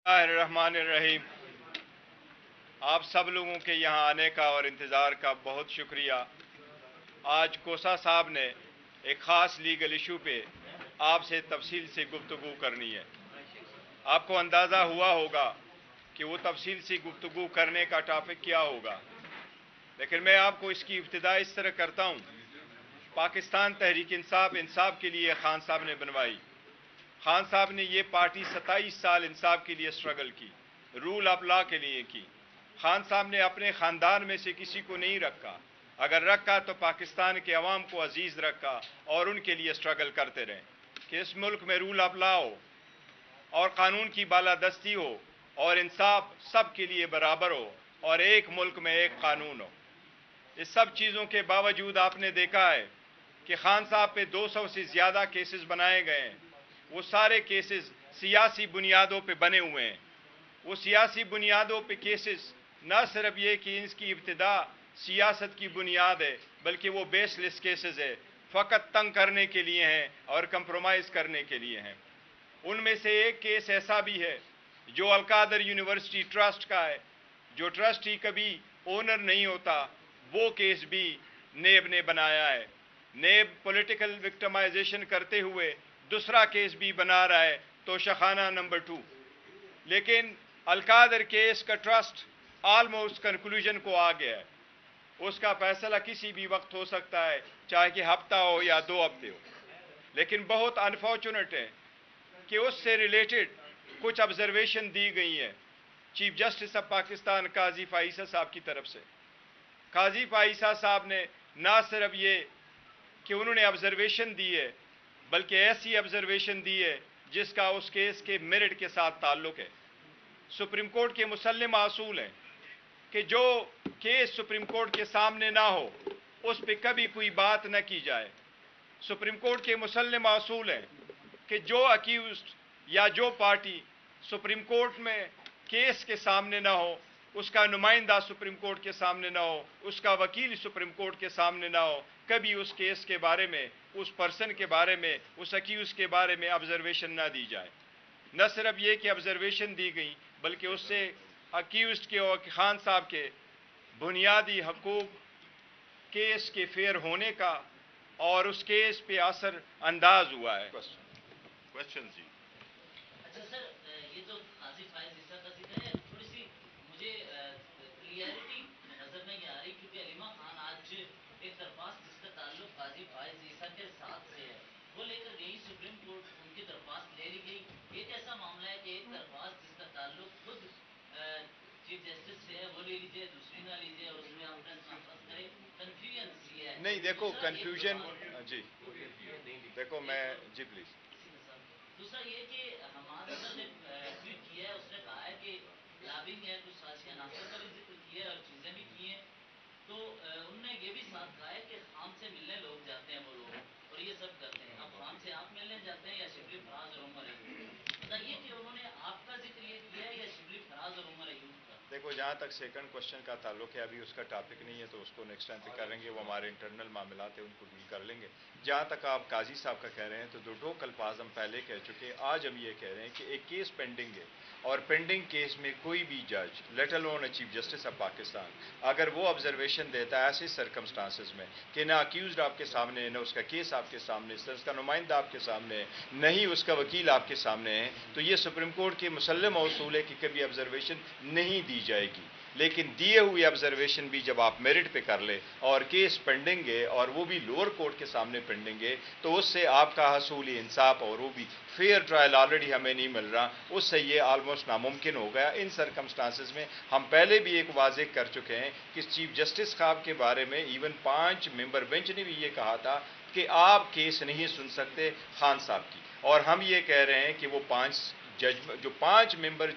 रहमान। आप सब लोगों के यहाँ आने का और इंतज़ार का बहुत शुक्रिया। आज कोसा साहब ने एक ख़ास लीगल इशू पे आपसे तफसील से गुफ्तगू करनी है। आपको अंदाज़ा हुआ होगा कि वो तफसील से गुफ्तगू करने का टॉपिक क्या होगा, लेकिन मैं आपको इसकी इब्तिदा इस तरह करता हूँ। पाकिस्तान तहरीक इंसाफ इंसाफ के लिए खान साहब ने बनवाई। खान साहब ने ये पार्टी 27 साल इंसाफ के लिए स्ट्रगल की, रूल ऑफ लॉ के लिए की। खान साहब ने अपने ख़ानदान में से किसी को नहीं रखा, अगर रखा तो पाकिस्तान के अवाम को अजीज़ रखा और उनके लिए स्ट्रगल करते रहें कि इस मुल्क में रूल ऑफ लॉ हो और कानून की बालादस्ती हो और इंसाफ सब के लिए बराबर हो और एक मुल्क में एक कानून हो। इस सब चीज़ों के बावजूद आपने देखा है कि खान साहब पे 200 से ज़्यादा केसेस बनाए गए हैं। वो सारे केसेस सियासी बुनियादों पे बने हुए हैं। वो सियासी बुनियादों पे केसेस न सिर्फ ये कि इसकी इब्तिदा सियासत की बुनियाद है, बल्कि वो बेसलेस केसेस है, फ़कत तंग करने के लिए हैं और कंप्रोमाइज़ करने के लिए हैं। उनमें से एक केस ऐसा भी है जो अलकादर यूनिवर्सिटी ट्रस्ट का है, जो ट्रस्टी कभी ओनर नहीं होता, वो केस भी नेब ने बनाया है। नेब पॉलिटिकल विक्टिमाइजेशन करते हुए दूसरा केस भी बना रहा है, तोशाखाना नंबर 2। लेकिन अलकादर केस का ट्रस्ट ऑलमोस्ट कंक्लूजन को आ गया है। उसका फैसला किसी भी वक्त हो सकता है, चाहे कि हफ्ता हो या 2 हफ्ते हो। लेकिन बहुत अनफॉर्चुनेट है कि उससे रिलेटेड कुछ ऑब्जर्वेशन दी गई हैं चीफ जस्टिस ऑफ पाकिस्तान काजी फाइसा साहब की तरफ से। काजी फाइसा साहब ने ना सिर्फ ये कि उन्होंने ऑब्जर्वेशन दी है, बल्कि ऐसी ऑब्जर्वेशन दी है जिसका उस केस के मेरिट के साथ ताल्लुक है। सुप्रीम कोर्ट के मुसल्लम असूल हैं कि जो केस सुप्रीम कोर्ट के सामने ना हो उस पर कभी कोई बात न की जाए। सुप्रीम कोर्ट के मुसल्लम असूल हैं कि जो अक्यूज्ड या जो पार्टी सुप्रीम कोर्ट में केस के सामने ना हो, उसका नुमाइंदा सुप्रीम कोर्ट के सामने ना हो, उसका वकील सुप्रीम कोर्ट के सामने ना हो, कभी उस केस के बारे में, उस पर्सन के बारे में, उस अक्यूज के बारे में ऑब्जर्वेशन ना दी जाए। न सिर्फ ये कि ऑब्जर्वेशन दी गई, बल्कि उससे अक्यूज के और खान साहब के बुनियादी हकूक, केस के फेयर होने का और उस केस पे असर अंदाज हुआ है। क्वेश्चन जी। अच्छा सर, ये जो काजी फाइज ईसा का जिक्र है, थोड़ी सी मुझे क्लियरिटी नजर नहीं आ रही, क्योंकि अलीमा खान आज एक दरख्वास्त जिसका ताल्लुक काजी फाइज ईसा के साथ से है वो लेकर गई सुप्रीम कोर्ट, उनकी दरख्वास्त ले ली गई। एक ऐसा मामला है कि एक दरख्वास्त जिसका ताल्लुक खुद चीफ जस्टिस से है वो ले लीजिए, दूसरी ना लीजिए और उसमें आप नाफज करें। कंफ्यूजन सी है। नहीं, देखो कंफ्यूजन जी, देखो मैं जी प्लीज। दूसरा ये कि हमाद सर ने ट्वीट किया है, उसने कहा है कि लॉबिंग है, कुछ साजिश नाफर का भी जिक्र किया है और चीज़ें भी की हैं। तो उन्होंने ये भी साथ कहा है कि खान से मिलने लोग जाते हैं वो लोग और ये सब करते हैं। अब खान से आप मिलने जाते हैं या शिबली फराज और उमर अयूब? बताइए कि उन्होंने आपका जिक्र ये किया है या शिबली फराज और उमर अयूब का? देखो, जहाँ तक सेकंड क्वेश्चन का ताल्लुक है, अभी उसका टॉपिक नहीं है, तो उसको नेक्स्ट टाइम पे करेंगे। वो हमारे इंटरनल मामलात है, उनको डील कर लेंगे। जहाँ तक आप काजी साहब का कह रहे हैं, तो दो अल्फाज हम पहले कह चुके हैं। आज हम ये कह रहे हैं कि एक केस पेंडिंग है और पेंडिंग केस में कोई भी जज, let alone chief justice of Pakistan, अगर वो ऑब्जर्वेशन देता है ऐसे सर्कमस्टांसिस में कि ना अक्यूज आपके सामने है, ना उसका केस आपके सामने है, उसका नुमाइंदा आपके सामने है, नहीं उसका वकील आपके सामने है, तो ये सुप्रीम कोर्ट के मुसल्लम असूल है कि कभी ऑब्जर्वेशन नहीं दी जाएगी। लेकिन दिए हुए ऑब्जर्वेशन भी जब आप मेरिट पे कर ले और केस पेंडिंग है और वो भी लोअर कोर्ट के सामने पेंडिंग है, तो उससे आपका हसूल इंसाफ और वो भी फेयर ट्रायल ऑलरेडी हमें नहीं मिल रहा, उससे ये ऑलमोस्ट नामुमकिन हो गया। इन सर्कमस्टांसिस में हम पहले भी एक वाजे कर चुके हैं कि चीफ जस्टिस साहब के बारे में इवन 5 मेंबर बेंच ने भी ये कहा था कि आप केस नहीं सुन सकते खान साहब की, और हम ये कह रहे हैं कि वो 5 मेंबर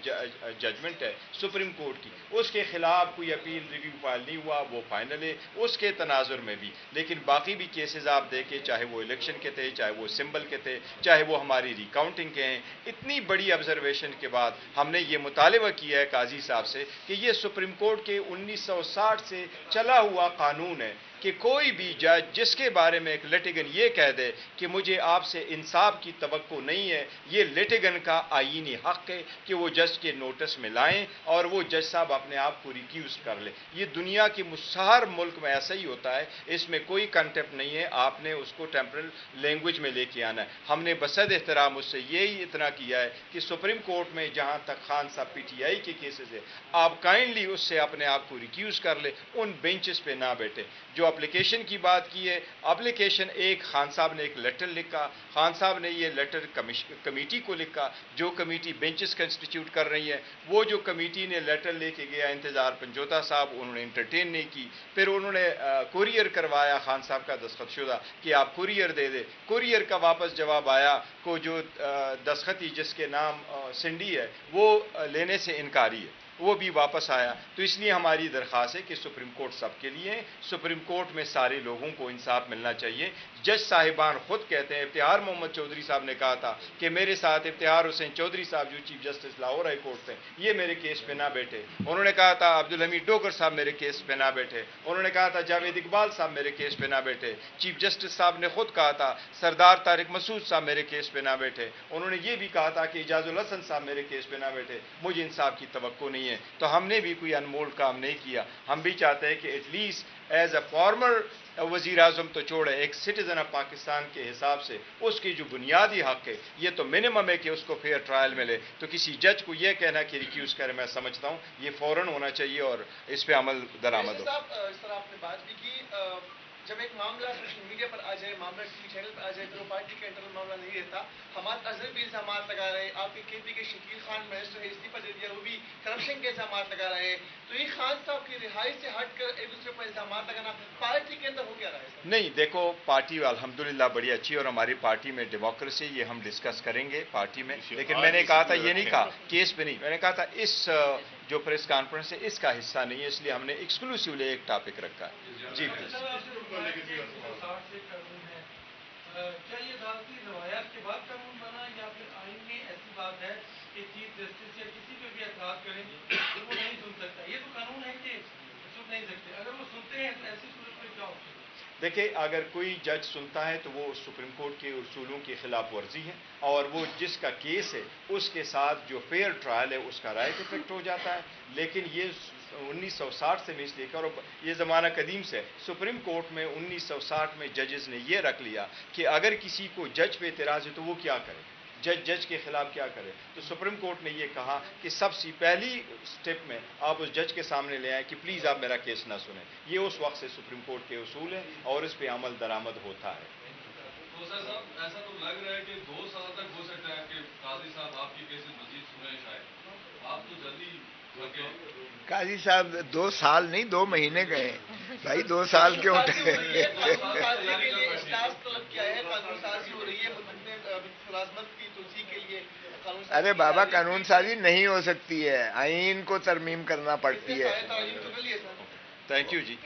जजमेंट है सुप्रीम कोर्ट की, उसके खिलाफ कोई अपील रिव्यू फाइल नहीं हुआ, वो फाइनल है उसके तनाजुर में भी। लेकिन बाकी भी केसेस आप देखें, चाहे वो इलेक्शन के थे, चाहे वो सिंबल के थे, चाहे वो हमारी रिकाउंटिंग के हैं, इतनी बड़ी ऑब्जर्वेशन के बाद हमने ये मुतालबा किया है काजी साहब से कि ये सुप्रीम कोर्ट के 1960 से चला हुआ कानून है کہ کوئی بھی جج جس کے بارے میں ایک لٹیگن یہ کہہ دے کہ مجھے آپ سے انصاف کی توقع نہیں ہے، یہ لٹیگن کا آئینی حق ہے کہ وہ جج کے نوٹس میں لائیں اور وہ جج صاحب اپنے آپ کو ریکیوز کر لے۔ یہ دنیا کے ہر ملک میں ایسا ہی ہوتا ہے، اس میں کوئی کنٹیمپٹ نہیں ہے، آپ نے اس کو ٹیمپرل لینگویج میں لے کے آنا ہے۔ ہم نے بصد احترام اس سے یہی اتنا کیا ہے کہ سپریم کورٹ میں جہاں تک خان صاحب پی ٹی آئی کے کیسز ہے، آپ کائنڈلی اس سے اپنے آپ کو ریکیوز کر لے، ان بینچز پہ نہ بیٹھے۔ جو اپلیکیشن کی بات کی ہے، اپلیکیشن ایک خان صاحب نے ایک لیٹر لکھا، خان صاحب نے یہ لیٹر کمیٹی کو لکھا، جو کمیٹی بینچز کنسٹیٹیوٹ کر رہی ہے، وہ جو کمیٹی نے لیٹر لے کے گیا انتظار پنجوتا صاحب، انہوں نے انٹرٹین نہیں کی، پھر انہوں نے کوریئر کروایا خان صاحب کا دستخط شدہ کہ آپ کوریئر دے دے، کوریئر کا واپس جواب آیا کو جو دستخطی جس کے نام سنڈی ہے وہ لینے سے انکاری ہے، وہ بھی واپس آیا۔ تو اس لیے ہماری درخواست ہے کہ سپریم کورٹ سب کے لیے ہے، سپریم کورٹ میں سارے لوگوں کو انصاف ملنا چاہیے۔ جج صاحبان خود کہتے ہیں، افتخار محمد چودھری صاحب نے کہا تھا کہ میرے ساتھ افتخار حسین چودھری صاحب جو chief justice Lahore high court تھے، یہ میرے کیس پہ نہ بیٹھے۔ انہوں نے کہا تھا عبدالحمید ڈوگر صاحب میرے کیس پہ نہ بیٹھے، انہوں نے کہا تھا جاوید اقبال صاحب میرے کیس پہ نہ بیٹھے، چیف جسٹس صاحب نے خود کہا تھا سردار طارق مسعود صاحب میرے کیس پہ نہ بیٹھے، انہوں نے یہ بھی کہا تھا کہ اعجاز الحسن صاحب میرے کیس پہ نہ بیٹھے، مجھے انصاف کی توقع نہیں ہے۔ تو ہم نے بھی کوئی انمول کام نہیں کیا، ہم بھی چاہتے ہیں کہ at least as a former وزیر اعظم تو چھوڑے، ایک سٹیزن آف پاکستان کے حساب سے اس کی جو بنیادی حق ہے یہ تو منیمم ہے کہ اس کو فیئر ٹرائل ملے۔ تو کسی جج کو یہ کہنا کہ ریکیوز کرے، میں سمجھتا ہوں یہ فوراً ہونا چاہیے اور اس پہ عمل درآمد ہو۔ اس طرح آپ نے بات بھی کی، جب ایک معاملہ سوشل میڈیا پر آ جائے، معاملہ ٹی وی چینل پر آ جائے تو وہ پارٹی کا انٹرنل معاملہ نہیں رہتا۔ حماد اظہر بھی الزامات لگا رہے ہیں، آپ کے کے پی کے شکیل خان منسٹر ہے استعفیٰ دے دیا، وہ بھی کرپشن کے الزامات لگا رہے ہیں۔ تو یہ خان صاحب کی رہائی سے ہٹ کر ایک دوسرے پر الزامات لگانا پارٹی کے اندر ہو کیا رہا ہے سر؟ نہیں دیکھو، پارٹی الحمدللہ بڑی اچھی اور ہماری پارٹی میں ڈیموکریسی، یہ ہم ڈسکس کریں گے پارٹی میں، لیکن میں نے کہا تھا یہ نہیں کہا کیس پہ نہیں، میں نے کہا تھا اس جو پریس کانفرنس ہے اس کا حصہ نہیں ہے، اس لیے ہم نے ایکسکلوسیولی ایک ٹاپک رکھا ہے۔ جی پلیز۔ کیا یہ عدالتی روایات کے بعد قانون بنا یا پھر آئین میں ایسی بات ہے کہ چیف جسٹس یا کسی پہ بھی اعتراض کریں تو وہ نہیں سن سکتا؟ یہ تو قانون ہے کہ سن نہیں سکتے، اگر وہ سنتے ہیں تو ایسی صورت میں کیا ہوتا ہے؟ دیکھیں، اگر کوئی جج سنتا ہے تو وہ سپریم کورٹ کے اصولوں کی خلاف ورزی ہے، اور وہ جس کا کیس ہے اس کے ساتھ جو فیئر ٹرائل ہے اس کا رائٹ افیکٹ ہو جاتا ہے۔ لیکن یہ 1960 سے میں اس لیے اور یہ زمانہ قدیم سے سپریم کورٹ میں 1960 میں ججز نے یہ رکھ لیا کہ اگر کسی کو جج پہ اعتراض ہے تو وہ کیا کرے، جج کے خلاف کیا کرے۔ تو سپریم کورٹ نے یہ کہا کہ سب سے پہلی سٹیپ میں آپ اس جج کے سامنے لے آئیں کہ پلیز آپ میرا کیس نہ سنیں۔ یہ اس وقت سے سپریم کورٹ کے اصول ہیں اور اس پہ عمل درآمد ہوتا ہے۔ تو سر صاحب ایسا تو لگ رہا ہے کہ 2 سال تک ہو سکتا ہے کہ قاضی صاحب آپ کی کیسز مزید سنیں، شاید آپ تو جلدی لگے۔ قاضی صاحب 2 سال نہیں 2 مہینے گئے بھائی، 2 سال کیوں اٹھے؟ ارے بابا، قانون سازی نہیں ہو سکتی ہے، آئین کو ترمیم کرنا پڑتی ہے۔ Thank you G.